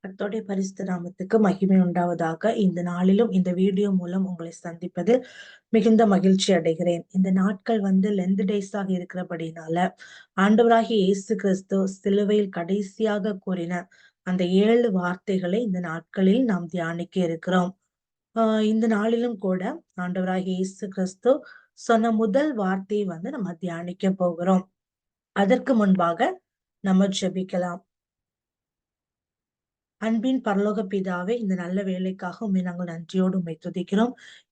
கர்த்தருடைய பரிசுத்த நாமத்துக்கு மகிமை உண்டாவதாக. இந்த நாளிலும் இந்த வீடியோ மூலம் உங்களை சந்திப்பதில் மிகுந்த மகிழ்ச்சி அடைகிறேன். இந்த நாட்கள் லெந்த் டேஸாக இருக்கிறபடினால ஆண்டவராகிய இயேசு கிறிஸ்து சிலுவையில் கடைசியாக கூறின அந்த 7 வார்த்தைகளை இந்த நாட்களில் நாம் தியானிக்க இருக்கிறோம். இந்த நாளிலும் கூட ஆண்டவராகிய இயேசு கிறிஸ்து சொன்ன முதல் வார்த்தையை நம்ம தியானிக்க போகிறோம். அதற்கு முன்பாக நம்ம ஜெபிக்கலாம். அன்பின் பரலோக பிதாவே, இந்த நல்ல வேலைக்காக உண்மை நாங்கள் நன்றியோடு உண்மை துதிக்கிறோம்.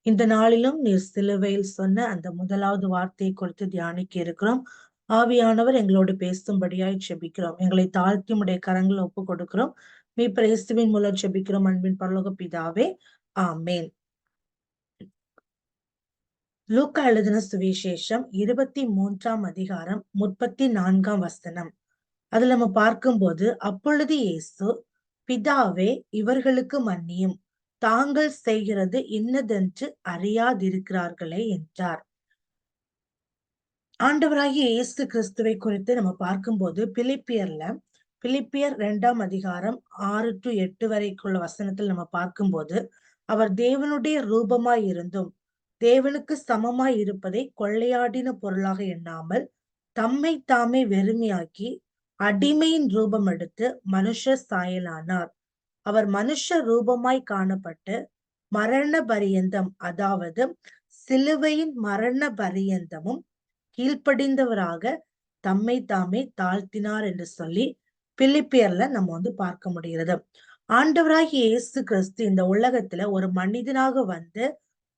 இந்த நாளிலும் நீர் சிலுவையில் சொன்ன அந்த முதலாவது வார்த்தையை குறித்து தியானிக்க இருக்கிறோம். ஆவியானவர் எங்களோடு பேசும்படியாய் ஜெபிக்கிறோம். எங்களை தாழ்த்தி உடைய கரங்களை ஒப்பு கொடுக்கிறோம். மீட்பர் இயேசுவின் மூலம் ஜெபிக்கிறோம் அன்பின் பரலோக பிதாவே, ஆமேன். லூக்கா எழுதின சுவிசேஷம் 23ஆம் அதிகாரம் 34ஆம் வசனம். அதுல நம்ம பார்க்கும்போது, அப்பொழுது இயேசு, பிதாவே இவர்களுக்கு மன்னியும், தாங்கள் செய்கிறது இன்னதென்று அறியாதிருக்கிறார்களே என்றார். ஆண்டவராகிய இயேசு கிறிஸ்துவை குறித்து நம்ம பார்க்கும்போது பிலிப்பியர் 2ஆம் அதிகாரம் 6 to 8 வரைக்குள்ள வசனத்தில் நம்ம பார்க்கும்போது, அவர் தேவனுடைய ரூபமாய் இருந்தும் தேவனுக்கு சமமாய் இருப்பதை கொள்ளையாடின பொருளாக எண்ணாமல் தம்மை தாமே வெறுமையாக்கி அடிமையின் ரூபம் எடுத்து மனுஷ சாயலானார். அவர் மனுஷ ரூபமாய் காணப்பட்டு மரண பரியந்தம், அதாவது சிலுவையின் மரண பரியந்தமும் கீழ்ப்படிந்தவராக தம்மை தாமே தாழ்த்தினார் என்று சொல்லி பிலிப்பியர்ல நம்ம பார்க்க முடிகிறது. ஆண்டவராகிய இயேசு கிறிஸ்து இந்த உலகத்துல ஒரு மனிதனாக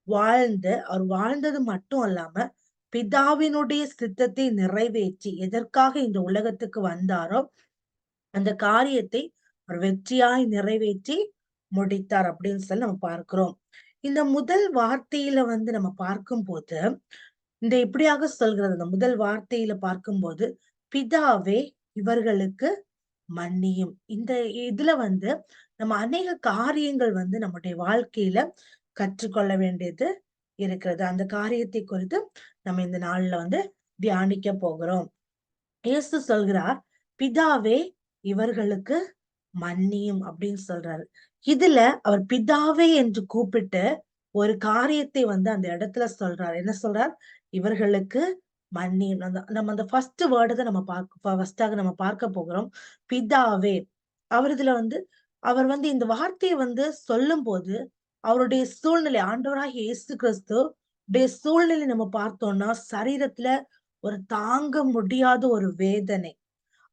அவர் வாழ்ந்தது மட்டும் அல்லாம பிதாவினுடைய சித்தத்தை நிறைவேற்றி எதற்காக இந்த உலகத்துக்கு வந்தாரோ அந்த காரியத்தை அவர் வெற்றியாய் நிறைவேற்றி முடித்தார் அப்படின்னு சொல்லி நம்ம பார்க்கிறோம். இந்த முதல் வார்த்தையில நம்ம பார்க்கும்போது, இந்த இப்படியாக சொல்கிறது, அந்த முதல் வார்த்தையில பார்க்கும்போது, பிதாவே இவர்களுக்கு மன்னியும். இந்த இதுல நம்ம அநேக காரியங்கள் நம்முடைய வாழ்க்கையில கற்றுக்கொள்ள வேண்டியது இருக்கிறது. அந்த காரியத்தை குறித்து நம்ம இந்த நாள்ல தியானிக்க போகிறோம். இயேசு சொல்கிறார், பிதாவே இவர்களுக்கு மன்னியும் அப்படின்னு சொல்றாரு. இதுல அவர் பிதாவே என்று கூப்பிட்டு ஒரு காரியத்தை அந்த இடத்துல சொல்றார். என்ன சொல்றார்? இவர்களுக்கு மன்னியும். நம்ம அந்த ஃபர்ஸ்ட் வேர்டை தான் ஃபர்ஸ்டாக நம்ம பார்க்க போகிறோம். பிதாவே. அவர் இதுல அவர் இந்த வார்த்தையை சொல்லும் போது அவருடைய சூழ்நிலை, ஆண்டவராகிய இயேசு கிறிஸ்து சூழ்நிலை நம்ம பார்த்தோம்னா சரீரத்துல ஒரு தாங்க முடியாத ஒரு வேதனை.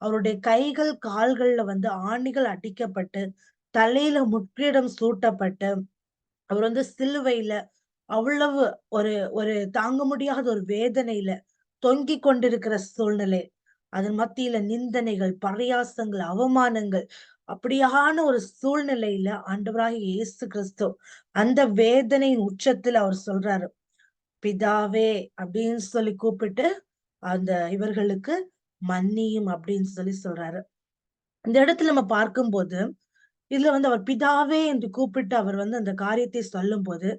அவருடைய கைகள் கால்கள்ல ஆணிகள் அடிக்கப்பட்டு தலையில முட்கிரீடம் சூட்டப்பட்டு அவர் சிலுவையில அவ்வளவு ஒரு ஒரு தாங்க முடியாத ஒரு வேதனையில தொங்கிக் கொண்டிருக்கிற சூழ்நிலை. அதன் மத்தியில நிந்தனைகள், பரியாசங்கள், அவமானங்கள், அப்படியான ஒரு சூழ்நிலையில ஆண்டவராகிய இயேசு கிறிஸ்து அந்த வேதனையின் உச்சத்துல அவர் சொல்றாரு, பிதாவே அப்படின்னு சொல்லி கூப்பிட்டு அந்த இவர்களுக்கு மன்னியும் அப்படின்னு சொல்லி சொல்றாரு. இந்த இடத்துல நம்ம பார்க்கும்போது, இதுல அவர் பிதாவே என்று கூப்பிட்டு அவர் அந்த காரியத்தை சொல்லும் போது,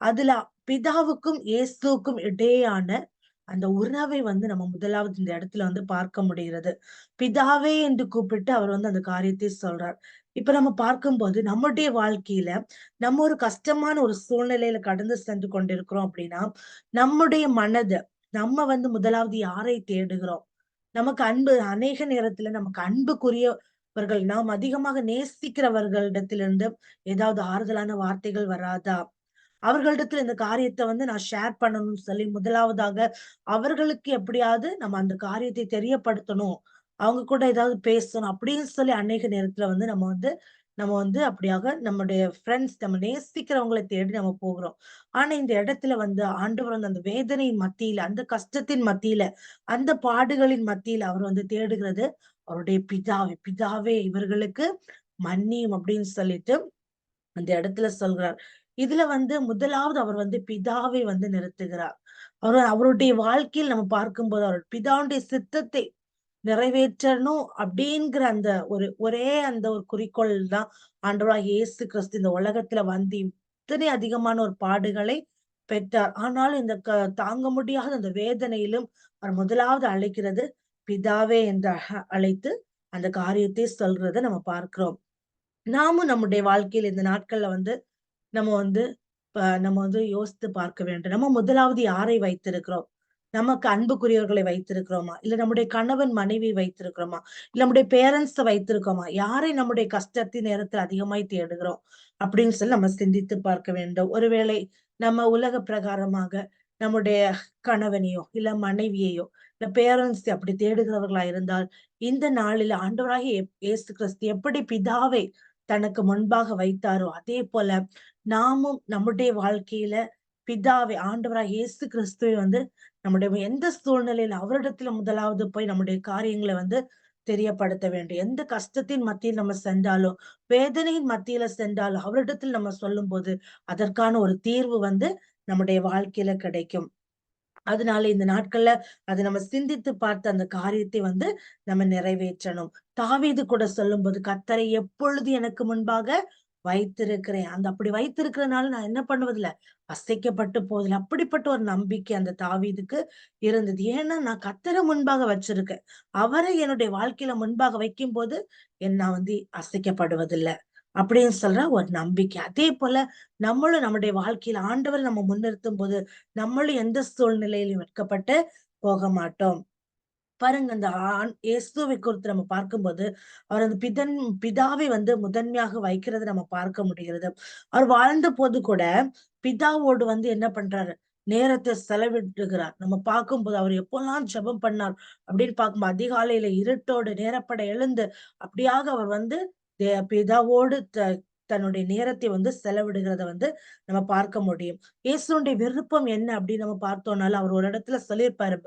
அதுல பிதாவுக்கும் இயேசுக்கும் இடையேயான அந்த உறவை நம்ம முதலாவது இந்த இடத்துல பார்க்க முடிகிறது. பிதாவே என்று கூப்பிட்டு அவர் அந்த காரியத்தை சொல்றார். இப்ப நம்ம பார்க்கும்போது நம்முடைய வாழ்க்கையில நம்ம ஒரு கஷ்டமான ஒரு சூழ்நிலையில கடந்து சென்று கொண்டிருக்கிறோம் அப்படின்னா, நம்முடைய மனதை நம்ம முதலாவது யாரை தேடுகிறோம்? நமக்கு அன்பு, அநேக நேரத்துல நமக்கு அன்புக்குரியவர்கள், நாம் அதிகமாக நேசிக்கிறவர்களிடத்திலிருந்து ஏதாவது ஆறுதலான வார்த்தைகள் வராதா? அவர்களிடத்துல இந்த காரியத்தை நான் ஷேர் பண்ணணும்னு சொல்லி முதலாவதாக அவர்களுக்கு எப்படியாவது நம்ம அந்த காரியத்தை தெரியப்படுத்தணும், அவங்க கூட ஏதாவது பேசணும் அப்படின்னு சொல்லி அநேக நேரத்துல நம்ம அப்படியாக நம்முடைய ஃப்ரெண்ட்ஸ், நம்ம நேசிக்கிறவங்களை தேடி நம்ம போகிறோம். ஆனா இந்த இடத்துல ஆண்டவர் அந்த வேதனையின் மத்தியில, அந்த கஷ்டத்தின் மத்தியில, அந்த பாடுகளின் மத்தியில அவர் தேடுகிறது அவருடைய பிதாவே. பிதாவே இவர்களுக்கு மன்னியும் அப்படின்னு சொல்லிட்டு அந்த இடத்துல சொல்றார். இதுல முதலாவது அவர் பிதாவை நிறுத்துகிறார். அவருடைய வாழ்க்கையில் நம்ம பார்க்கும்போது அவர் பிதாவுடைய சித்தத்தை நிறைவேற்றணும் அப்படிங்கிற அந்த ஒரே அந்த ஒரு குறிக்கோள் தான் ஆண்டவராகிய இயேசு கிறிஸ்து இந்த உலகத்துல இத்தனை அதிகமான ஒரு பாடுகளை பெற்றார். ஆனாலும் இந்த தாங்க முடியாத அந்த வேதனையிலும் அவர் முதலாவது அழைக்கிறது பிதாவே என்று அழைத்து அந்த காரியத்தை சொல்றதை நம்ம பார்க்கிறோம். நாமும் நம்முடைய வாழ்க்கையில இந்த நாட்கள்ல வந்து நம்ம வந்து நம்ம வந்து யோசித்து பார்க்க வேண்டும். நம்ம முதலாவது யாரை வைத்திருக்கிறோம்? நமக்கு அன்புக்குரியவர்களை வைத்திருக்கிறோமா? இல்ல நம்முடைய கணவன், மனைவி வைத்திருக்கிறோமா? இல்ல நம்முடைய பேரண்ட்ஸ வைத்திருக்கோமா? யாரை நம்முடைய கஷ்டத்தின் நேரத்தில் அதிகமாய் தேடுகிறோம்? அப்படின்னு சொல்லி நம்ம சிந்தித்து பார்க்க வேண்டும். ஒருவேளை நம்ம உலக பிரகாரமாக நம்முடைய கணவனையோ, இல்ல மனைவியையோ, இல்ல பேரண்ட்ஸ் அப்படி தேடுகிறவர்களா இருந்தால், இந்த நாளில் ஆண்டவராகிய இயேசு கிறிஸ்து எப்படி பிதாவை தனக்கு முன்பாக வைத்தாரோ, அதே போல நாமும் நம்முடைய வாழ்க்கையில பிதாவை ஆண்டவராகிய இயேசு கிறிஸ்துவை வந்து நம்முடைய எந்த சூழ்நிலையில அவரிடத்துல முதலாவது போய் நம்முடைய காரியங்களை வந்து தெரியப்படுத்த வேண்டும். எந்த கஷ்டத்தின் மத்தியில் நம்ம சென்றாலும், வேதனையின் மத்தியில சென்றாலும் அவரிடத்தில் நம்ம சொல்லும்போது அதற்கான ஒரு தீர்வு வந்து நம்முடைய வாழ்க்கையில கிடைக்கும். அதனால இந்த நாட்கள்ல அத நம்ம சிந்தித்து பார்த்து அந்த காரியத்தை வந்து நம்ம நிறைவேற்றணும். தாவீது கூட சொல்லும்போது, "கர்த்தரை எப்பொழுது எனக்கு முன்பாக வைத்திருக்கிறேன்." அந்த அப்படி வைத்திருக்கிறனால நான் என்ன பண்ணுவதில்ல, அசைக்கப்பட்டு போவதில்ல. அப்படிப்பட்ட ஒரு நம்பிக்கை அந்த தாவீதுக்கு இருந்தது. ஏன்னா, நான் கர்த்தர முன்பாக வச்சிருக்கேன். அவரை என்னுடைய வாழ்க்கையில முன்பாக வைக்கும்போது, நான் வந்து அசைக்கப்படுவதில்ல. அப்படின்னு சொல்ற ஒரு நம்பிக்கை. அதே போல நம்மளும் நம்முடைய வாழ்க்கையில ஆண்டவர நம்ம முன்னிறுத்தும்போது, நம்மளும் எந்த சூழ்நிலையிலும் வெட்கப்பட்டு போக மாட்டோம். பாருங்க அந்த இயேசுவை குறித்து நம்ம பார்க்கும்போது, அவர் அந்த பிதாவை வந்து முதன்மையாக வைக்கிறத நம்ம பார்க்க முடிகிறது. அவர் வாழ்ந்தபோது கூட, பிதாவோடு வந்து என்ன பண்றாரு? நேரத்த செலவிடுகிறார். நம்ம பார்க்கும்போது அவர் எப்போலாம் ஜெபம் பண்ணார் அப்படின்னு பார்க்கும்போது, அதிகாலையில இருட்டோடு நேரப்பட எழுந்து, அப்படியாக அவர் வந்து பிதாவோடு தன்னுடைய நேரத்தை வந்து செலவிடுகிறத வந்து நம்ம பார்க்க முடியும். இயேசுனுடைய விருப்பம் என்ன அப்படின்னு நம்ம பார்த்தோம்னால, அவர் ஒரு இடத்துல சொல்லியிருப்பாரு.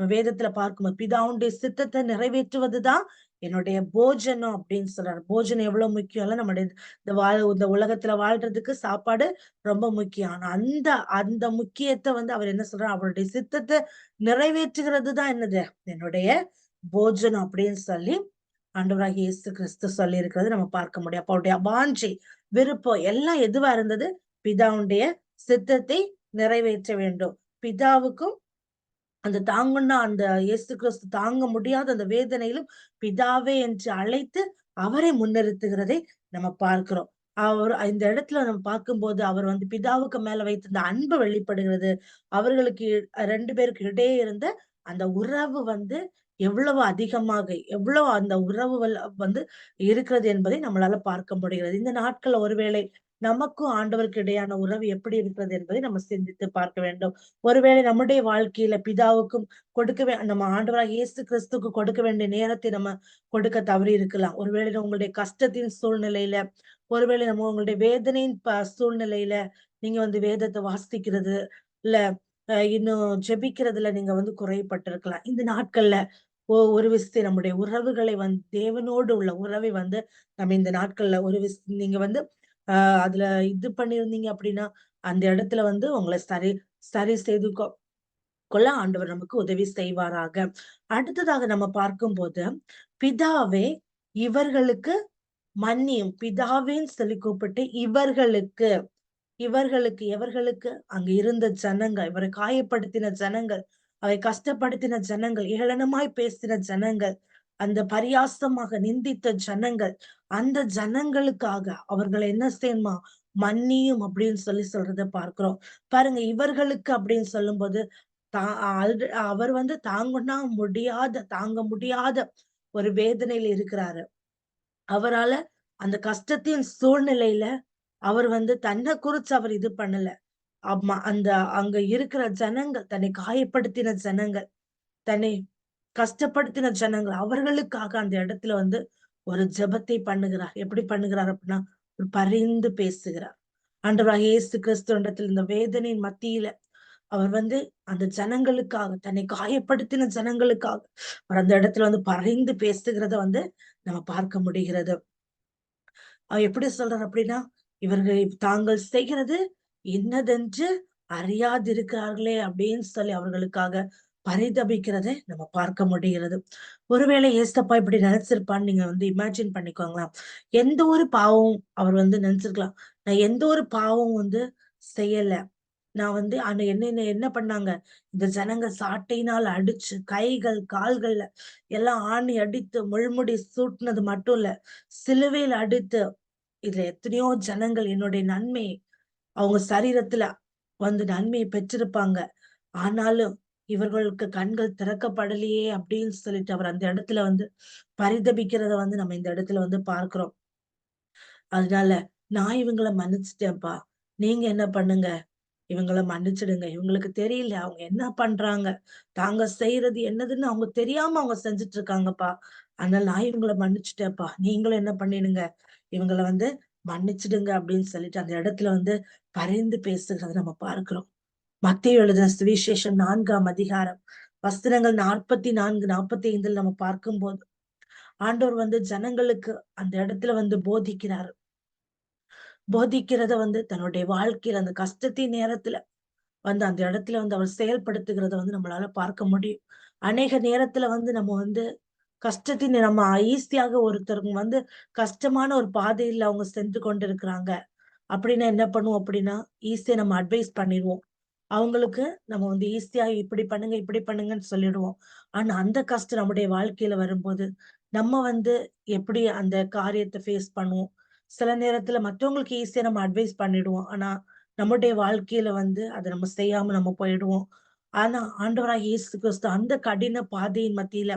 வேதத்துல பார்க்கும்போது, பிதாவுடைய சித்தத்தை நிறைவேற்றுவதுதான் என்னுடைய போஜனம் அப்படின்னு சொல்றாரு. போஜனம் எவ்வளவு முக்கியம் இல்ல? நம்முடைய இந்த உலகத்துல வாழ்றதுக்கு சாப்பாடு ரொம்ப முக்கியம். ஆனா அந்த அந்த முக்கியத்த வந்து அவர் என்ன சொல்றாரு? அவருடைய சித்தத்த நிறைவேற்றுகிறது தான் என்னது? என்னுடைய போஜனம் அப்படின்னு சொல்லி ஆண்டவராகிய இயேசு கிறிஸ்து சொல்லியிருக்கிறத நம்ம பார்க்க முடியும். அப்ப அவருடைய வாஞ்சை, விருப்பம் எல்லாம் எதுவா இருந்தது? பிதாவுடைய சித்தத்தை நிறைவேற்ற வேண்டும். பிதாவுக்கும் அந்த தாங்குன்னா அந்த இயேசு கிறிஸ்து தாங்க முடியாத அந்த வேதனையிலும் பிதாவே என்று அழைத்து அவரை முன்னிறுத்துகிறதை நம்ம பார்க்கிறோம். அவர் இந்த இடத்துல நம்ம பார்க்கும்போது அவர் வந்து பிதாவுக்கு மேல வைத்திருந்த அன்பு வெளிப்படுகிறது. அவர்களுக்கு 2 பேருக்கு இடையே இருந்த அந்த உறவு வந்து எவ்வளவு அதிகமாக, எவ்வளவு அந்த உறவுகள் வந்து இருக்கிறது என்பதை நம்மளால பார்க்க முடிகிறது. இந்த நாட்கள்ல ஒருவேளை நமக்கும் ஆண்டவருக்கு இடையான உறவு எப்படி இருக்கிறது என்பதை நம்ம சிந்தித்து பார்க்க வேண்டும். ஒருவேளை நம்முடைய வாழ்க்கையில பிதாவுக்கும் நம்ம ஆண்டவராகிய இயேசு கிறிஸ்துவுக்கு கொடுக்க வேண்டிய நேரத்தை நம்ம கொடுக்க தவறி இருக்கலாம். ஒருவேளை உங்களுடைய கஷ்டத்தின் சூழ்நிலையில, ஒருவேளை உங்களுடைய வேதனையின் சூழ்நிலையில நீங்க வந்து வேதத்த வாசிக்கிறது, இல்ல இன்னும் ஜெபிக்கிறதுல நீங்க வந்து குறைபட்டிருக்கலாம். இந்த நாட்கள்ல ஒரு விஷயத்தை நம்முடைய உறவுகளை வந்து தேவனோடு உள்ள உறவை வந்து நம்ம இந்த நாட்கள்ல நீங்க வந்து அதுல இது பண்ணியிருந்தீங்க அப்படின்னா, அந்த இடத்துல வந்து உங்கள சரி சரி செய்து கொள்ள ஆண்டவர் நமக்கு உதவி செய்வாராக. அடுத்ததாக நம்ம பார்க்கும்போது, பிதாவே இவர்களுக்கு மன்னியும். பிதாவேன்னு சொல்லி கூப்பிட்டு இவர்களுக்கு இவர்களுக்கு எவர்களுக்கு அங்க இருந்த ஜனங்கள், இவரை காயப்படுத்தின ஜனங்கள், அவரை கஷ்டப்படுத்தின ஜனங்கள், ஏளனமாய் பேசின ஜனங்கள், அந்த பரியாசமாக நிந்தித்த ஜனங்கள், அந்த ஜனங்களுக்காக அவர்களை என்ன செய்யணுமா? மன்னியும் அப்படின்னு சொல்லி சொல்றத பார்க்கிறோம். பாருங்க இவர்களுக்கு அப்படின்னு சொல்லும்போது, தா அவர் வந்து தாங்க முடியாத ஒரு வேதனையில இருக்கிறாரு. அவரால அந்த கஷ்டத்தின் சூழ்நிலையில அவர் வந்து தன்னை குறிச்சு அவர் இது பண்ணல. ஆமா. அங்க இருக்கிற ஜனங்கள், தன்னை காயப்படுத்தின ஜனங்கள், தன்னை கஷ்டப்படுத்தின ஜனங்கள், அவர்களுக்காக அந்த இடத்துல வந்து ஒரு ஜெபத்தை பண்ணுகிறார். எப்படி பண்ணுகிறார் அப்படின்னா, ஒரு பரிந்து பேசுகிறார். ஆண்டவராகிய இயேசு கிறிஸ்துவினிடத்தில் இந்த வேதனையின் மத்தியில அவர் வந்து அந்த ஜனங்களுக்காக, தன்னை காயப்படுத்தின ஜனங்களுக்காக, அவர் அந்த இடத்துல வந்து பரிந்து பேசுகிறத வந்து நம்ம பார்க்க முடிகிறது. அவர் எப்படி சொல்றார் அப்படின்னா, இவர்கள் தாங்கள் செய்கிறது இன்னதென்று அறியாதிருக்கிறார்களே அப்படின்னு சொல்லி அவர்களுக்காக பரிதபிக்கிறதை நம்ம பார்க்க முடிகிறது. ஒருவேளை ஏசப்பா இப்படி நினைச்சிருப்பான்னு நீங்க வந்து இமேஜின் பண்ணிக்கோங்களேன். எந்த ஒரு பாவம் அவர் வந்து நினைச்சிருக்கலாம். நான் எந்த ஒரு பாவம் வந்து செய்யல. நான் வந்து ஆனா என்ன என்ன பண்ணாங்க? இந்த ஜனங்க சாட்டையினால் அடிச்சு, கைகள், கால்கள்ல எல்லாம் ஆணி அடித்து, முள்முடி சூட்டுனது மட்டும் இல்ல. சிலுவையில அடித்து இதுல எத்தனையோ ஜனங்கள் என்னுடைய நன்மை அவங்க சரீரத்துல வந்து நன்மையை பெற்றிருப்பாங்க. ஆனாலும் இவர்களுக்கு கண்கள் திறக்கப்படலையே அப்படின்னு சொல்லிட்டு அவர் அந்த இடத்துல வந்து பரிதபிக்கிறத வந்து நம்ம இந்த இடத்துல வந்து பார்க்கிறோம். அதனால நான் இவங்கள மன்னிச்சிட்டேன்ப்பா. நீங்க என்ன பண்ணுங்க? இவங்கள மன்னிச்சிடுங்க. இவங்களுக்கு தெரியல. அவங்க என்ன பண்றாங்க? தாங்க செய்யறது என்னதுன்னு அவங்க தெரியாம அவங்க செஞ்சுட்டு இருக்காங்கப்பா. அதனால நான் இவங்கள மன்னிச்சுட்டேன்ப்பா. நீங்களும் என்ன பண்ணிடுங்க? இவங்கள வந்து மன்னிச்சிடுங்க அப்படின்னு சொல்லிட்டு அந்த இடத்துல வந்து பரிந்து பேசுகிறத நம்ம பார்க்கிறோம். மத்தேயு எழுதின சுவிசேஷம் 4ஆம் அதிகாரம் வசனங்கள் 44, 45 நம்ம பார்க்கும்போது ஆண்டவர் வந்து ஜனங்களுக்கு அந்த இடத்துல வந்து போதிக்கிறத வந்து தன்னுடைய வாழ்க்கையில அந்த கஷ்டத்தின் நேரத்துல வந்து அந்த இடத்துல வந்து அவர் செயல்படுத்துகிறத வந்து நம்மளால பார்க்க முடியும். அநேக நேரத்துல வந்து நம்ம வந்து கஷ்டத்தின் நம்ம ஈஸியாக ஒருத்தருங்க வந்து கஷ்டமான ஒரு பாதையில அவங்க சென்று கொண்டிருக்கிறாங்க அப்படின்னா என்ன பண்ணுவோம் அப்படின்னா ஈஸியா நம்ம அட்வைஸ் பண்ணிடுவோம். அவங்களுக்கு நம்ம வந்து ஈஸியா இப்படி பண்ணுங்கன்னு சொல்லிடுவோம். ஆனா அந்த கஷ்டம் நம்முடைய வாழ்க்கையில வரும்போது நம்ம வந்து எப்படி அந்த காரியத்தை ஃபேஸ் பண்ணுவோம். சில நேரத்துல மற்றவங்களுக்கு ஈஸியா நம்ம அட்வைஸ் பண்ணிடுவோம். ஆனா நம்முடைய வாழ்க்கையில வந்து அதை நம்ம செய்யாம நம்ம போயிடுவோம். ஆனா ஆண்டவராகிய இயேசு கிறிஸ்து அந்த கடின பாதையின் மத்தியில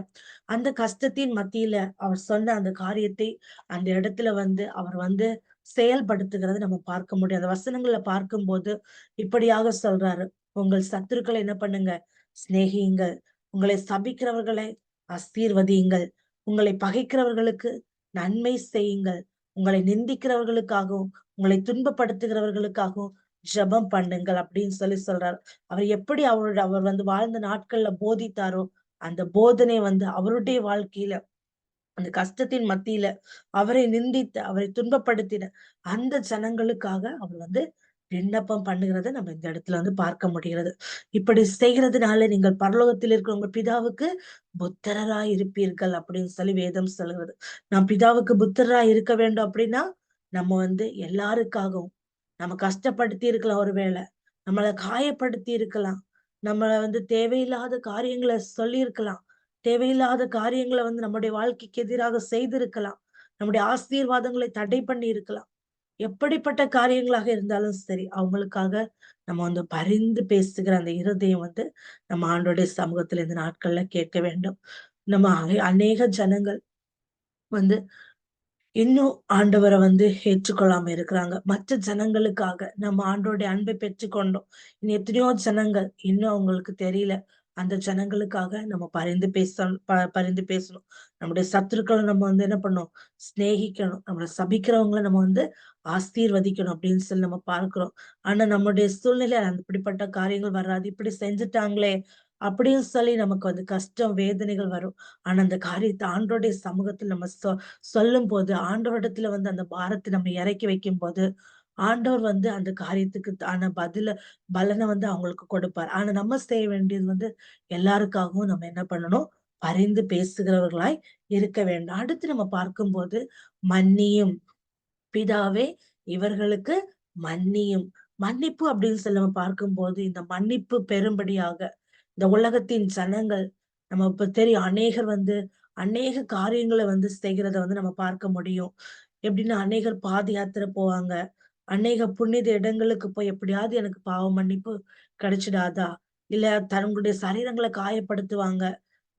அந்த கஷ்டத்தின் மத்தியில அவர் சொன்ன அந்த காரியத்தை அந்த இடத்துல வந்து அவர் வந்து செயல்படுத்துகிறத நம்ம பார்க்க முடியும். அந்த வசனங்கள்ல பார்க்கும்போது இப்படியாக சொல்றாரு. உங்கள் சத்துருக்களை என்ன பண்ணுங்க? சிநேகியுங்கள். உங்களை சபிக்கிறவர்களை ஆசீர்வதியுங்கள். உங்களை பகைக்கிறவர்களுக்கு நன்மை செய்யுங்கள். உங்களை நிந்திக்கிறவர்களுக்காகவும், உங்களை துன்பப்படுத்துகிறவர்களுக்காகவும் ஜெபம் பண்ணுங்கள் அப்படின்னு சொல்றாரு. அவர் வந்து வாழ்ந்த நாட்கள்ல போதித்தாரோ, அந்த போதனை வந்து அவருடைய வாழ்க்கையில அந்த கஷ்டத்தின் மத்தியில அவரை நிந்தித்த, அவரை துன்பப்படுத்தின அந்த ஜனங்களுக்காக அவர் வந்து விண்ணப்பம் பண்ணுகிறத நம்ம இந்த இடத்துல வந்து பார்க்க முடிகிறது. இப்படி செய்கிறதுனால நீங்கள் பரலோகத்தில் இருக்கிற உங்க பிதாவுக்கு புத்திரராய் இருப்பீர்கள் அப்படின்னு சொல்லி வேதம் சொல்லுகிறது. நாம் பிதாவுக்கு புத்திரராய் இருக்க வேண்டும் அப்படின்னா நம்ம வந்து எல்லாருக்காகவும் நம்ம கஷ்டப்படுத்தி இருக்கலாம் ஒருவேளை, நம்மளை காயப்படுத்தி இருக்கலாம், நம்மள வந்து தேவையில்லாத காரியங்களை சொல்லி இருக்கலாம், தேவையில்லாத காரியங்களை வந்து நம்முடைய வாழ்க்கைக்கு எதிராக செய்திருக்கலாம், நம்முடைய ஆசீர்வாதங்களை தடை பண்ணி இருக்கலாம். எப்படிப்பட்ட காரியங்களாக இருந்தாலும் சரி, அவங்களுக்காக நம்ம வந்து பரிந்து பேசுகிற அந்த இருதயம் வந்து நம்ம ஆண்டோடைய சமூகத்துல இந்த நாட்கள்ல கேட்க வேண்டும். நம்ம அநேக ஜனங்கள் வந்து இன்னும் ஆண்டவர வந்து ஏற்றுக்கொள்ளாம இருக்கிறாங்க. மற்ற ஜனங்களுக்காக நம்ம ஆண்டவருடைய அன்பை பெற்றுக்கொண்டோம். இன்னும் எத்தனையோ ஜனங்கள் இன்னும் அவங்களுக்கு தெரியல. அந்த ஜனங்களுக்காக நம்ம பரிந்து பேசணும். நம்முடைய சத்துருக்கள நம்ம வந்து என்ன பண்ணணும்? சிநேகிக்கணும். நம்மள சபிக்கிறவங்கள நம்ம வந்து ஆசீர்வதிக்கணும் அப்படின்னு சொல்லி நம்ம பார்க்கிறோம். ஆனா நம்முடைய சூழ்நிலை அப்படிப்பட்ட காரியங்கள் வராது. இப்படி செஞ்சுட்டாங்களே அப்படின்னு சொல்லி நமக்கு வந்து கஷ்டம், வேதனைகள் வரும். ஆனா அந்த காரியத்த ஆண்டவருடைய சமூகத்துல நம்ம சொல்லும்போது, ஆண்டவரிடத்துல வந்து அந்த பாரத்த நம்ம இறக்கி வைக்கும்போது, ஆண்டவர் வந்து அந்த காரியத்துக்கு ஆன பலன வந்து அவங்களுக்கு கொடுப்பார். ஆனா நம்ம செய்ய வேண்டியது வந்து எல்லாருக்காகவும் நம்ம என்ன பண்ணணும்? பரிந்து பேசுகிறவர்களாய் இருக்க வேண்டும். அடுத்து நம்ம பார்க்கும்போது, மன்னியும் பிதாவே இவர்களுக்கு மன்னியும். மன்னிப்பு அப்படின்னு சொல்லி நம்ம பார்க்கும்போது, இந்த மன்னிப்பு பெறும்படியாக இந்த உலகத்தின் ஜனங்கள் நம்ம இப்ப தெரியும் அநேகர் வந்து அநேக காரியங்களை வந்து செய்கிறத வந்து நம்ம பார்க்க முடியும். எப்படின்னா அநேகர் பாத யாத்திரை போவாங்க. அநேக புனித இடங்களுக்கு போய் எப்படியாவது எனக்கு பாவ மன்னிப்பு கிடைச்சிடாதா? இல்ல தங்களுடைய சரீரங்களை காயப்படுத்துவாங்க.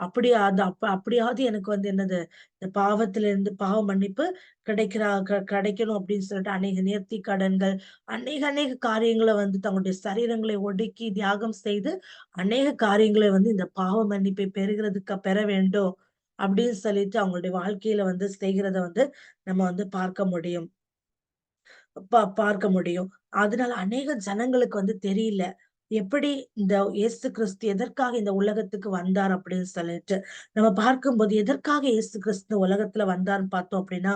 அப்படியாவது எனக்கு வந்து என்னது இந்த பாவத்துல இருந்து பாவ மன்னிப்பு கிடைக்கணும் அப்படின்னு சொல்லிட்டு அநேக நேர்த்தி கடன்கள், அநேக காரியங்களை வந்து தங்களுடைய சரீரங்களை ஒடுக்கி தியாகம் செய்து அநேக காரியங்களை வந்து இந்த பாவ மன்னிப்பை பெற வேண்டும் அப்படின்னு சொல்லிட்டு அவங்களுடைய வாழ்க்கையில வந்து செய்கிறத வந்து நம்ம வந்து பார்க்க முடியும். அதனால அநேக ஜனங்களுக்கு வந்து தெரியல. எப்படி இந்த இயேசு கிறிஸ்து எதற்காக இந்த உலகத்துக்கு வந்தார் அப்படின்னு சொல்லிட்டு. நம்ம பார்க்கும்போது எதற்காக இயேசு கிறிஸ்து இந்த உலகத்துல வந்தார்ன்னு பார்த்தோம் அப்படின்னா,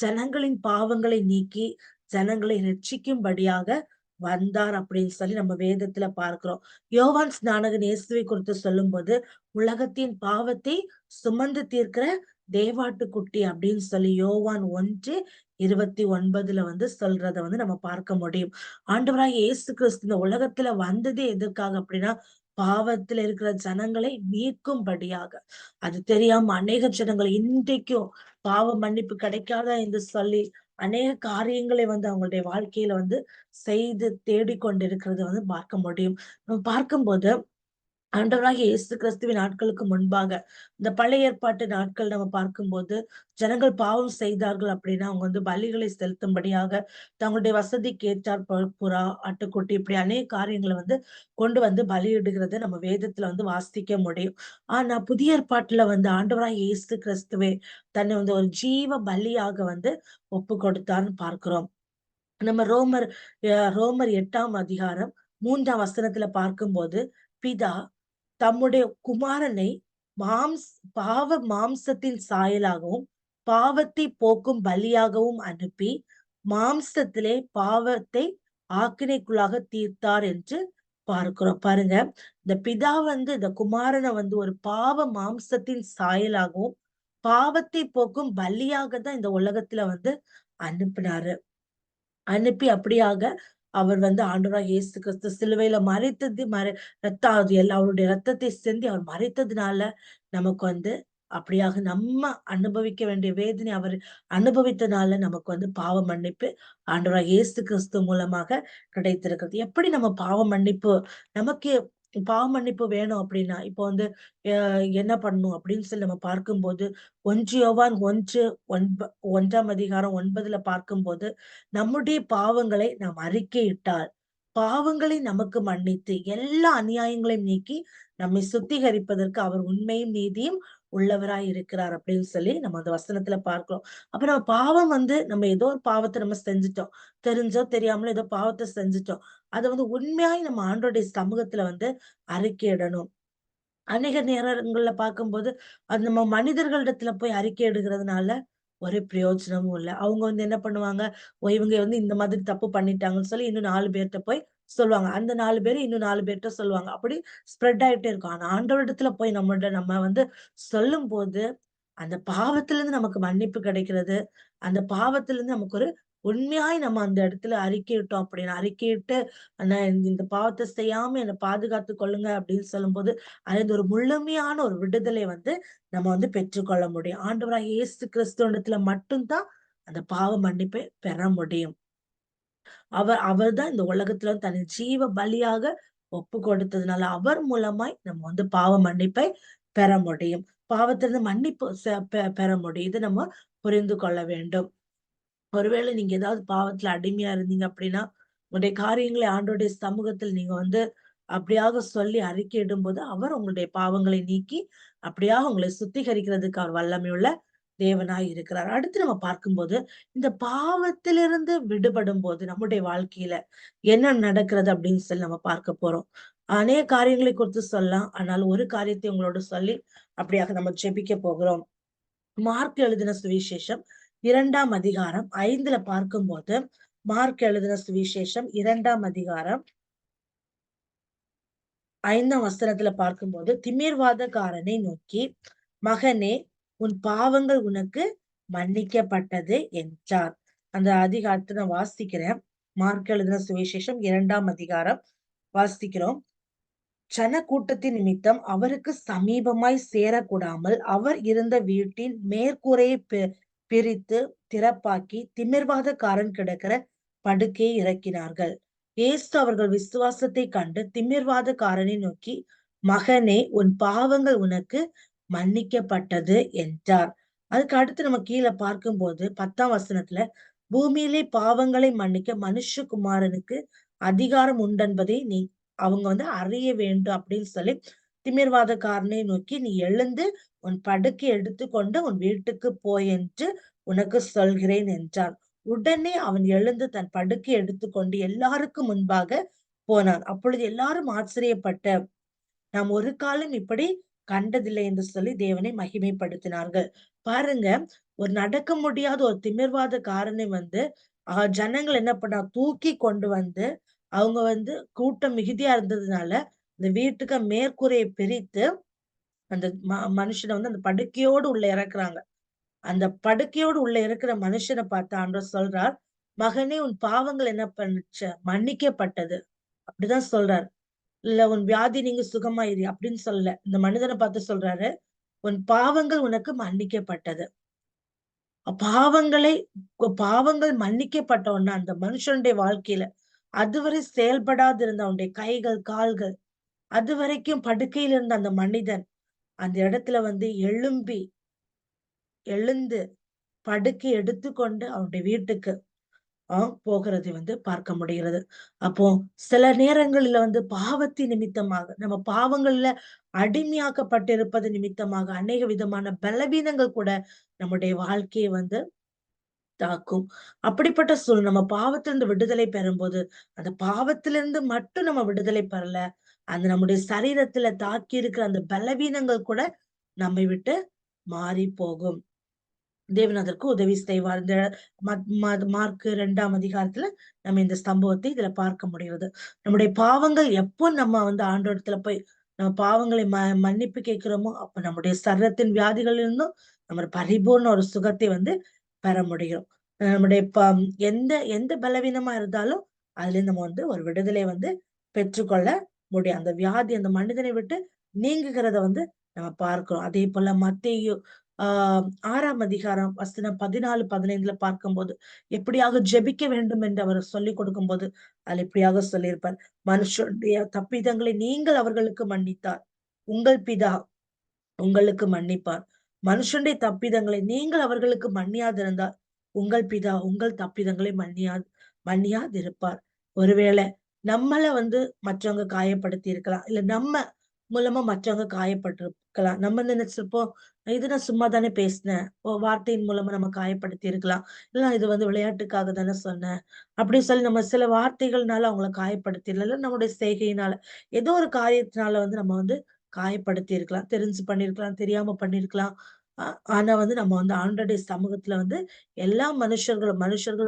ஜனங்களின் பாவங்களை நீக்கி, ஜனங்களை ரட்சிக்கும்படியாக வந்தார் அப்படின்னு சொல்லி நம்ம வேதத்துல பார்க்கிறோம். யோவான் ஸ்நானகன் இயேசுவை குறித்து சொல்லும்போது, உலகத்தின் பாவத்தை சுமந்து தீர்க்கிற தேவாட்டுக்குட்டி அப்படின்னு சொல்லி யோவான் 1:29 வந்து சொல்றத வந்து நம்ம பார்க்க முடியும். ஆண்டவராகிய இயேசு கிறிஸ்து இந்த உலகத்துல வந்ததே எதற்காக அப்படின்னா, பாவத்துல இருக்கிற ஜனங்களை மீட்கும்படியாக. அது தெரியாம அநேக ஜனங்கள் இன்றைக்கும் பாவ மன்னிப்பு கிடைக்காதா என்று சொல்லி அநேக காரியங்களை அவங்களுடைய வாழ்க்கையில செய்து தேடிக்கொண்டிருக்கிறத பார்க்க முடியும். நம்ம பார்க்கும்போது ஆண்டவராகிய இயேசு கிறிஸ்துவின் நாட்களுக்கு முன்பாக இந்த பழைய ஏற்பாட்டு நாட்கள் நம்ம பார்க்கும்போது ஜனங்கள் பாவம் செய்தார்கள் அப்படின்னா அவங்க பலிகளை செலுத்தும்படியாக தங்களுடைய வசதிக்கு ஏற்றார் புறா, ஆட்டுக்குட்டி இப்படி அநேக காரியங்களை கொண்டு பலியிடுகிறத நம்ம வேதத்துல வாசிக்க முடியும். ஆனா புதிய ஏற்பாட்டுல ஆண்டவராகிய இயேசு கிறிஸ்துவே தன்னை ஒரு ஜீவ பலியாக ஒப்பு கொடுத்தார்னு பார்க்கிறோம். நம்ம ரோமர் 8ஆம் அதிகாரம் 3ஆம் வசனத்துல பார்க்கும்போது பிதா தம்முடைய குமாரனை பாவ மாம்சத்தின் சாயலாகவும் பாவத்தை போக்கும் பலியாகவும் அனுப்பி மாம்சத்திலே பாவத்தை ஆக்கினைக்குள்ளாக தீர்த்தார் என்று பார்க்கிறோம். பாருங்க, இந்த பிதா இந்த குமாரனை ஒரு பாவ மாம்சத்தின் சாயலாகவும் பாவத்தை போக்கும் பலியாக தான் இந்த உலகத்துல அனுப்பினாரு. அனுப்பி அப்படியாக அவர் ஆண்டவராகிய இயேசு கிறிஸ்து சிலுவையில மரித்தது அவருடைய ரத்தத்தை சிந்தி அவர் மரித்ததுனால நமக்கு அப்படியாக நம்ம அனுபவிக்க வேண்டிய வேதனை அவர் அனுபவித்தனால நமக்கு பாவ மன்னிப்பு ஆண்டவராகிய இயேசு கிறிஸ்து மூலமாக கிடைத்திருக்கிறது. எப்படி நம்ம பாவ மன்னிப்பு நமக்கு பாவ மன்னிப்பு வேணும் அப்படின்னா இப்போ என்ன பண்ணணும் அப்படின்னு சொல்லி நம்ம பார்க்கும்போது 1 யோவான் 1:1ஆம் அதிகாரம் 9ல பார்க்கும்போது நம்முடைய பாவங்களை நாம் அறிக்கையிட்டால் பாவங்களை நமக்கு மன்னித்து எல்லா அநியாயங்களையும் நீக்கி நம்மை சுத்திகரிப்பதற்கு அவர் உண்மையும் நீதியும் உள்ளவராய் இருக்கிறார் அப்படின்னு சொல்லி நம்ம அந்த வசனத்துல பார்க்கிறோம். அப்ப நம்ம பாவம் நம்ம ஏதோ ஒரு பாவத்தை நம்ம செஞ்சுட்டோம், தெரிஞ்சோ தெரியாமலோ ஏதோ பாவத்தை செஞ்சுட்டோம். அதை உண்மையாய் நம்ம ஆண்டோடைய சமூகத்துல அறிக்கையிடணும். அநேக நேரங்கள்ல பார்க்கும்போது அது நம்ம மனிதர்களிடத்துல போய் அறிக்கை எடுக்கிறதுனால ஒரு பிரயோஜனமும் இல்லை. அவங்க என்ன பண்ணுவாங்க, இவங்க இந்த மாதிரி தப்பு பண்ணிட்டாங்கன்னு சொல்லி இன்னும் 4 பேர்கிட்ட போய் சொல்லுவாங்க. அந்த 4 பேரு இன்னும் 4 பேர்கிட்ட சொல்லுவாங்க. அப்படி ஸ்ப்ரெட் ஆயிட்டே இருக்கும். ஆனா ஆண்டவரிடத்துல போய் நம்ம சொல்லும் போது அந்த பாவத்துல இருந்து நமக்கு மன்னிப்பு கிடைக்கிறது. அந்த பாவத்துல இருந்து நமக்கு ஒரு உண்மையாய் நம்ம அந்த இடத்துல அறிக்கையிட்டோம் அப்படின்னு அறிக்கையிட்டு இந்த பாவத்தை செய்யாம என்னை பாதுகாத்து கொள்ளுங்க அப்படின்னு சொல்லும்போது அது ஒரு முழுமையான ஒரு விடுதலை நம்ம பெற்றுக்கொள்ள முடியும். ஆண்டவராகிய இயேசு கிறிஸ்துவனிடத்துல மட்டும்தான் அந்த பாவ மன்னிப்பை பெற முடியும். அவர்தான் இந்த உலகத்துல தன் ஜீவ பலியாக ஒப்பு கொடுத்ததுனால அவர் மூலமாய் நம்ம பாவ மன்னிப்பை பெற முடியும். பாவத்திலிருந்து மன்னிப்பு பெற முடியும். இது நம்ம புரிந்து கொள்ள வேண்டும். ஒருவேளை நீங்க ஏதாவது பாவத்துல அடிமையா இருந்தீங்க அப்படின்னா உங்களுடைய காரியங்களை ஆண்டோடைய சமூகத்தில் நீங்க அப்படியாக சொல்லி அறிக்கையிடும் போது அவர் உங்களுடைய பாவங்களை நீக்கி அப்படியாக உங்களை சுத்திகரிக்கிறதுக்கு அவர் வல்லமையுள்ள தேவனாய் இருக்கிறார். அடுத்து நம்ம பார்க்கும்போது இந்த பாவத்திலிருந்து விடுபடும் போது நம்முடைய வாழ்க்கையில என்ன நடக்கிறது அப்படின்னு சொல்லி நம்ம பார்க்க போறோம். அநேக காரியங்களை குறித்து சொல்லலாம். ஆனால் ஒரு காரியத்தை உங்களோட சொல்லி அப்படியாக நம்ம ஜெபிக்க போகிறோம். மார்க் எழுதின சுவிசேஷம் 2ஆம் அதிகாரம் 5ல பார்க்கும்போது மார்க் எழுதின சுவிசேஷம் 2ஆம் அதிகாரம் 5ஆம் வசனத்துல பார்க்கும்போது திமிர்வாதக்காரனை நோக்கி, மகனே உன் பாவங்கள் உனக்கு மன்னிக்கப்பட்டது என்றார். அந்த அதிகாரத்தை நான் வாசிக்கிறேன். மார்க் எழுதின சுவிசேஷம் 2ஆம் அதிகாரம் வாசிக்கிறோம். ஜன கூட்டத்தின் நிமித்தம் அவருக்கு சமீபமாய் சேரக்கூடாமல் அவர் இருந்த வீட்டின் மேற்கூரையை பிரித்து திறப்பாக்கி திமிர்வாதக்காரன் கிடக்கிற படுக்கையை இறக்கினார்கள். இயேசு அவர்கள் விசுவாசத்தை கண்டு திமிர்வாதக்காரனை நோக்கி, மகனே உன் பாவங்கள் உனக்கு மன்னிக்கப்பட்டது என்றார். அதுக்கு அடுத்து நம்ம கீழே பார்க்கும்போது 10ஆம் வசனத்துல பூமியிலே பாவங்களை மன்னிக்க மனுஷகுமாரனுக்கு அதிகாரம் உண்டென்பதை நீ அவங்க அறிய வேண்டும் அப்படின்னு சொல்லி திமிர்வாதக்காரனை நோக்கி, நீ எழுந்து உன் படுக்கை எடுத்துக்கொண்டு உன் வீட்டுக்கு போய் என்று உனக்கு சொல்கிறேன் என்றார். உடனே அவன் எழுந்து தன் படுக்கை எடுத்துக்கொண்டு எல்லாருக்கும் முன்பாக போனான். அப்பொழுது எல்லாரும் ஆச்சரியப்பட்ட நாம் ஒரு காலம் இப்படி கண்டதில்லை என்று சொல்லி தேவனை மகிமைப்படுத்தினார்கள். பாருங்க, ஒரு நடக்க முடியாத ஒரு திமிர்வாத காரனை ஜனங்கள் என்ன பண்ணா தூக்கி கொண்டு அவங்க கூட்டம் மிகுதியா இருந்ததுனால இந்த வீட்டுக்கு மேற்கூரையை பிரித்து அந்த மனுஷனை அந்த படுக்கையோடு உள்ள இறக்குறாங்க. அந்த படுக்கையோடு உள்ள இருக்கிற மனுஷனை பார்த்து ஆண்டவர் சொல்றார், மகனே உன் பாவங்கள் என்ன பண்ணுச்சு மன்னிக்கப்பட்டது அப்படிதான் சொல்றார். இல்ல உன் வியாதி நீங்க சுகமாயிரு அப்படின்னு சொல்லல. இந்த மனிதனை பார்த்து சொல்றாரு, உன் பாவங்கள் உனக்கு மன்னிக்கப்பட்டது. பாவங்களை பாவங்கள் மன்னிக்கப்பட்ட உடனே அந்த மனுஷனுடைய வாழ்க்கையில அதுவரை செயல்படாதிருந்த அவனுடைய கைகள் கால்கள், அது வரைக்கும் படுக்கையில் இருந்த அந்த மனிதன் அந்த இடத்துல வந்து எழுந்து படுக்கை எடுத்துக்கொண்டு அவனுடைய வீட்டுக்கு போகிறதை வந்து பார்க்க முடிகிறது. அப்போ சில நேரங்களில வந்து பாவத்தின் நிமித்தமாக நம்ம பாவங்கள்ல அடிமையாக்கப்பட்டிருப்பது நிமித்தமாக அநேக விதமான பலவீனங்கள் கூட நம்முடைய வாழ்க்கையை வந்து தாக்கும். அப்படிப்பட்ட நம்ம பாவத்திலிருந்து விடுதலை பெறும்போது, அந்த பாவத்திலிருந்து மட்டும் நம்ம விடுதலை பெறல. அந்த நம்முடைய சரீரத்துல தாக்கி இருக்கிற அந்த பலவீனங்கள் கூட நம்மை விட்டு மாறி போகும். தேவன் அதற்கு உதவி செய்வார். இந்த மார்க் 2ஆம் அதிகாரத்துல நம்ம இந்த சம்பவத்தை இதுல பார்க்க முடிகிறது. நம்முடைய பாவங்கள் எப்போ நம்ம வந்து ஆண்டவரிடத்துல போய் நம்ம பாவங்களை மன்னிப்பு கேட்கிறோமோ, அப்ப நம்முடைய சரீரத்தின் வியாதிகளில் இருந்தும் நம்ம பரிபூர்ண ஒரு சுகத்தை வந்து பெற முடியும். நம்முடைய எந்த எந்த பலவீனமா இருந்தாலும் அதுல நம்ம வந்து ஒரு விடுதலை வந்து பெற்றுக்கொள்ள முடியும். அந்த வியாதி அந்த மனிதனை விட்டு நீங்குகிறத வந்து நம்ம பார்க்கிறோம். அதே போல மத்தேயு 6ஆம் அதிகாரம் வசனம் 14, 15ல பார்க்கும்போது எப்படியாக ஜெபிக்க வேண்டும் என்று அவர் சொல்லிக் கொடுக்கும்போது அதுல இப்படியாக சொல்லியிருப்பார். மனுஷருடைய தப்பிதங்களை நீங்கள் அவர்களுக்கு மன்னித்தார், உங்கள் பிதா உங்களுக்கு மன்னிப்பார். மனுஷனுடைய தப்பிதங்களை நீங்கள் அவர்களுக்கு மன்னியாதிருந்தால் உங்கள் பிதா உங்கள் தப்பிதங்களை மன்னியாதிருப்பார். ஒருவேளை நம்மள வந்து மற்றவங்க காயப்படுத்தி இருக்கலாம், இல்ல நம்ம மூலமா மற்றவங்க காயப்பட்டிருக்கலாம். நம்ம நினைச்சிருப்போம், இது நான் சும்மா தானே பேசினேன், வார்த்தையின் மூலமா நம்ம காயப்படுத்தி இருக்கலாம், இல்ல இது வந்து விளையாட்டுக்காக தானே சொன்னேன் அப்படின்னு சொல்லி நம்ம சில வார்த்தைகள்னால அவங்கள காயப்படுத்திடல, நம்முடைய செய்கையினால ஏதோ ஒரு காரியத்தினால வந்து நம்ம வந்து காயப்படுத்தி இருக்கலாம். தெரிஞ்சு பண்ணியிருக்கலாம், தெரியாம பண்ணியிருக்கலாம். அ ஆனா வந்து நம்ம வந்து ஆண்டவருடைய சமூகத்துல வந்து எல்லா மனுஷர்கள்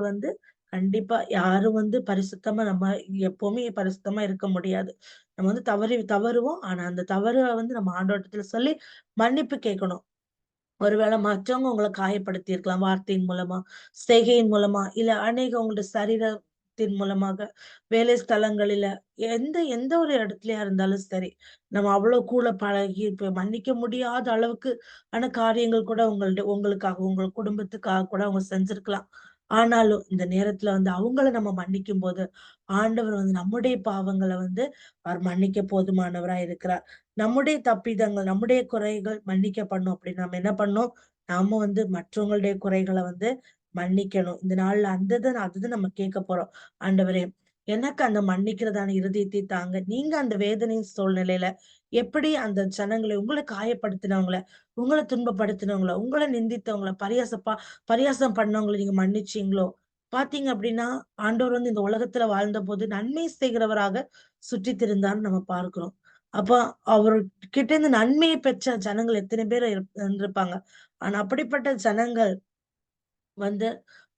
வந்து கண்டிப்பா யாரும் வந்து பரிசுத்தமா நம்ம எப்பவுமே பரிசுத்தமா இருக்க முடியாது. நம்ம வந்து தவறுவோம். ஆனா அந்த தவற வந்து நம்ம ஆண்டவரிடத்துல சொல்லி மன்னிப்பு கேட்கணும். ஒருவேளை மற்றவங்க உங்கள காயப்படுத்தி இருக்கலாம். வார்த்தையின் மூலமா, செய்கையின் மூலமா, இல்ல அநேக உங்களுடைய சரீரத்தின் மூலமாக, வேலை ஸ்தலங்களில எந்த எந்த ஒரு இடத்துலயா இருந்தாலும் சரி. நம்ம அவ்வளவு கூட பழகி இப்ப மன்னிக்க முடியாத அளவுக்கு ஆன காரியங்கள் கூட உங்களுக்காக, உங்க குடும்பத்துக்காக கூட அவங்க செஞ்சிருக்கலாம். ஆனாலும் இந்த நேரத்துல வந்து அவங்கள நம்ம மன்னிக்கும்போது, ஆண்டவர் வந்து நம்முடைய பாவங்கள வந்து அவர் மன்னிக்க போதுமானவரா இருக்கிறார். நம்முடைய தப்பிதங்கள், நம்முடைய குறைகள் மன்னிக்கப்படணும் அப்படின்னு நம்ம என்ன பண்ணணும்? நாம வந்து மற்றவங்களுடைய குறைகள வந்து மன்னிக்கணும். இந்த நாள்ல அதுதான் நம்ம கேட்க போறோம். ஆண்டவரே, எனக்கு அந்த மன்னிக்கிறதான இருதயத்தை தாங்க. நீங்க அந்த வேதனை சூழ்நிலையில எப்படி அந்த ஜனங்கள உங்கள காயப்படுத்தினவங்கள, உங்கள துன்பப்படுத்தினவங்கள, உங்கள நிந்தித்தவங்கள, பரியாசம் பண்ணவங்கள நீங்க மன்னிச்சீங்களோ? பார்த்தீங்க அப்படின்னா, ஆண்டவர் வந்து இந்த உலகத்துல வாழ்ந்தபோது நன்மை செய்கிறவராக சுற்றித் திரிந்தார்ன்னு நம்ம பார்க்கிறோம். அப்ப அவரு கிட்ட இருந்து நன்மையை பெற்ற ஜனங்கள் எத்தனை பேர் இருந்திருப்பாங்க. ஆனா அப்படிப்பட்ட ஜனங்கள் வந்து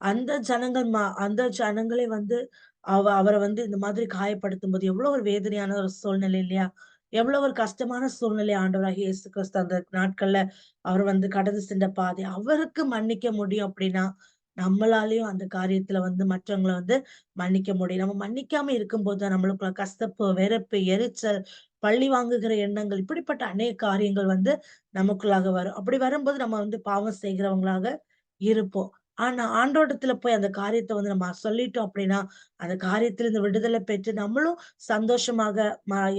அந்த ஜனங்களே வந்து அவர வந்து இந்த மாதிரி காயப்படுத்தும்போது எவ்வளவு ஒரு வேதனையான ஒரு சூழ்நிலை இல்லையா? எவ்வளவு ஒரு கஷ்டமான சூழ்நிலை ஆண்டவராகிய இயேசு கிறிஸ்து அந்த நாட்கள்ல அவர் வந்து கடந்து சென்ற பாதை. அவருக்கு மன்னிக்க முடியும் அப்படின்னா, நம்மளாலயும் அந்த காரியத்துல வந்து மற்றவங்கள வந்து மன்னிக்க முடியும். நம்ம மன்னிக்காம இருக்கும்போது தான் நம்மளுக்குள்ள கசப்பு, வெறுப்பு, எரிச்சல், பழி வாங்குகிற எண்ணங்கள் இப்படிப்பட்ட அநேக காரியங்கள் வந்து நமக்குள்ளாக வரும். அப்படி வரும்போது நம்ம வந்து பாவம் செய்கிறவங்களாக இருப்போம். ஆனா, ஆண்டவரிடத்துல போய் அந்த காரியத்த வந்து நம்ம சொல்லிட்டோம் அப்படின்னா, அந்த காரியத்திலிருந்து விடுதலை பெற்று நம்மளும் சந்தோஷமாக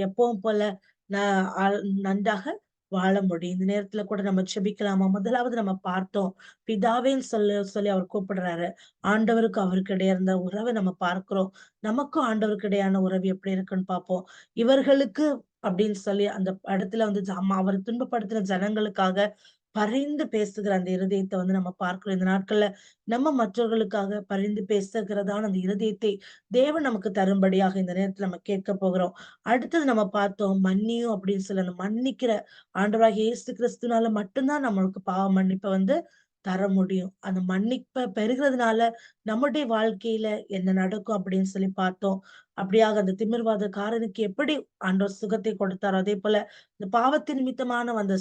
எப்பவும் போல ந அல் நன்றாக வாழ முடியும். இந்த நேரத்துல கூட நம்ம ஜெபிக்கலாமா? முதலாவது நம்ம பார்த்தோம். பிதாவேன்னு சொல்லி அவர் கூப்பிடுறாரு. ஆண்டவருக்கும் அவருக்கு இடையே இருந்த உறவ நம்ம பார்க்கிறோம். நமக்கும் ஆண்டவருக்கு இடையான உறவு எப்படி இருக்குன்னு பார்ப்போம். இவர்களுக்கு அப்படின்னு சொல்லி அந்த இடத்துல வந்து அவர் துன்பப்படுத்தின ஜனங்களுக்காக பரிந்து பேசுகிற அந்த இருதயத்த வந்து நம்ம பார்க்கிறோம். இந்த நாட்கள்ல நம்ம மற்றவர்களுக்காக பரிந்து பேசுகிறதான அந்த இருதயத்தை தேவன் நமக்கு தரும்படியாக இந்த நேரத்துல நம்ம கேட்க போகிறோம். அடுத்தது நம்ம பார்த்தோம், மன்னியும் அப்படின்னு சொல்லி அந்த மன்னிக்கிற ஆண்டவராகிய இயேசு கிறிஸ்துனால மட்டும் தான் நம்மளுக்கு பாவ மன்னிப்ப வந்து தர முடியும். அந்த மன்னிப்ப பெறுகிறதுனால நம்முடைய வாழ்க்கையில என்ன நடக்கும் அப்படின்னு சொல்லி பார்த்தோம். அப்படியாக அந்த திமிர்வாதக்காரனுக்கு எப்படி ஆண்டவர் சுகத்தை கொடுத்தாரோ, அதே போல இந்த பாவத்தின் நிமித்தமான அந்த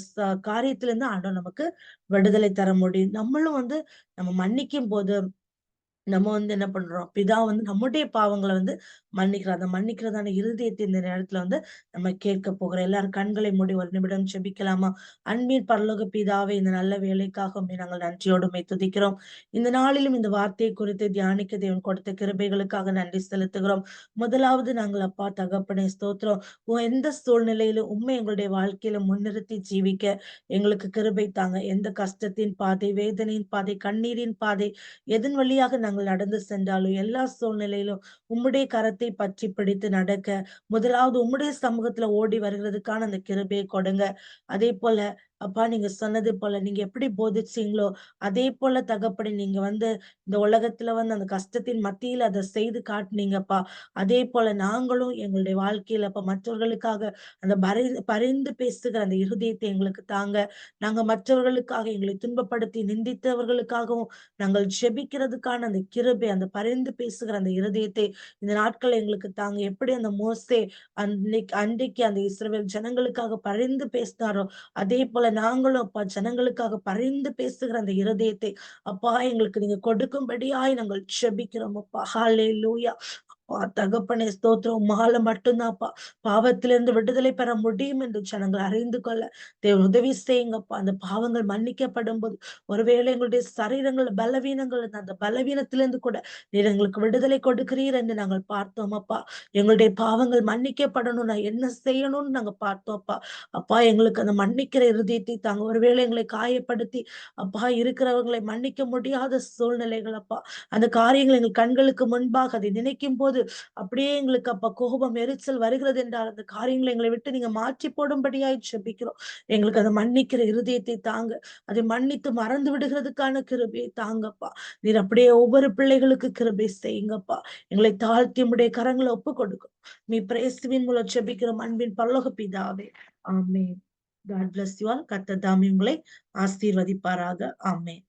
காரியத்திலிருந்து ஆண்டவர் நமக்கு விடுதலை தர முடியும். நம்மளும் வந்து நம்ம மன்னிக்கும்போது நம்ம என்ன பண்றோம்? பிதா நம்முடைய பாவங்கள மன்னிக்கிறார். அந்த மன்னிக்கிறதான இருதயத்தை இந்த நேரத்துல நம்ம கேட்க போகிறோம். எல்லாரும் கண்களை மூடி ஒரு நிமிடம் ஜெபிக்கலாமா? அன்பின் பரலோக பிதாவே, இந்த நல்ல வேலைக்காக உம்மை நாங்கள் நன்றியோடு உம்மை துதிக்கிறோம். இந்த நாளிலும் இந்த வார்த்தையை குறித்து தியானிக்க தேவன் கொடுத்த கிருபைகளுக்காக நன்றி செலுத்துகிறோம். முதலாவது நாங்கள் அப்பா தகப்பனே ஸ்தோத்திரம். எந்த சூழ்நிலையிலும் உம்மை எங்களுடைய வாழ்க்கையில முன்னிறுத்தி ஜீவிக்க எங்களுக்கு கிருபை தாங்க. எந்த கஷ்டத்தின் பாதை, வேதனையின் பாதை, கண்ணீரின் பாதை, எதன் வழியாக நாங்கள் நடந்து சென்றாலும் எல்லா சூழ்நிலையிலும் உம்முடைய கரத்தை பற்றி பிடித்து நடக்க முதலாவது உம்முடைய சமூகத்துல ஓடி வருகிறதுக்கான அந்த கிருபையை கொடுங்க. அதே போல அப்பா நீங்க சொன்னது போல நீங்க எப்படி போதிச்சீங்களோ அதே போல தகப்பனே நீங்க இந்த உலகத்துல அந்த கஷ்டத்தின் மத்தியில அதை செய்து காட்டுனீங்கப்பா. அதே போல நாங்களும் எங்களுடைய வாழ்க்கையில அப்ப மற்றவர்களுக்காக அந்த பரிந்து பேசுகிற அந்த இருதயத்தை எங்களுக்கு தாங்க. நாங்க மற்றவர்களுக்காக எங்களை துன்பப்படுத்தி நிந்தித்தவர்களுக்காகவும் நாங்கள் ஜெபிக்கிறதுக்கான அந்த கிருபை, அந்த பரிந்து பேசுகிற அந்த இருதயத்தை இந்த நாட்கள் எங்களுக்கு தாங்க. எப்படி அந்த மோசே அன்றைக்கு அந்த இஸ்ரவேல் ஜனங்களுக்காக பரிந்து பேசினாரோ, அதே போல நாங்களும் அப்பா ஜனங்களுக்காக பரிந்து பேசுகிற அந்த இருதயத்தை அப்பா எங்களுக்கு நீங்க கொடுக்கும்படியாய் நாங்கள் ஜெபிக்கிறோம் அப்பா. ஹalleluya. தகப்பனே ஸ்தோத்திரம். உம்மால மட்டும்தான்ப்பா பாவத்திலிருந்து விடுதலை பெற முடியும் என்று ஜனங்கள் அறிந்து கொள்ள உதவி செய்யுங்கப்பா. அந்த பாவங்கள் மன்னிக்கப்படும் போது ஒருவேளை எங்களுடைய சரீரங்கள் பலவீனங்கள் அந்த பலவீனத்திலிருந்து கூட நீர் எங்களுக்கு விடுதலை கொடுக்கிறீர் என்று நாங்கள் பார்த்தோம் அப்பா. எங்களுடைய பாவங்கள் மன்னிக்கப்படணும், நான் என்ன செய்யணும்னு நாங்க பார்த்தோம் அப்பா. அப்பா எங்களுக்கு அந்த மன்னிக்கிற இருதயத்தை தாங்க. ஒருவேளை எங்களை காயப்படுத்தி அப்பா இருக்கிறவங்களை மன்னிக்க முடியாத சூழ்நிலைகள் அப்பா, அந்த காரியங்கள் எங்கள் கண்களுக்கு முன்பாக அதை நினைக்கும் போது அப்படியே எங்களுக்கு அப்ப கோபம், எரிச்சல் வருகிறது என்றால் அந்த காரியங்களை எங்களை விட்டு நீங்க மாற்றி போடும்படியாய் ஜெபிக்கிறோம். எங்களுக்கு அதை மன்னிக்கிற இருதயத்தை தாங்க. அதை மன்னித்து மறந்து விடுகிறதுக்கான கிருபையை தாங்கப்பா. நீர் அப்படியே ஒவ்வொரு பிள்ளைகளுக்கு கிருபை செய்யுங்கப்பா. எங்களை தாழ்த்தி உம்முடைய கரங்களை ஒப்புக் கொடுக்கும். நீ பிரேசுவின் மூலம் ஜெபிக்கிறோம் அன்பின் பரலோக பிதாவே. ஆமென். God bless you all. கர்த்தர் தாமே உங்களை ஆசீர்வதிப்பாராக. ஆமென்.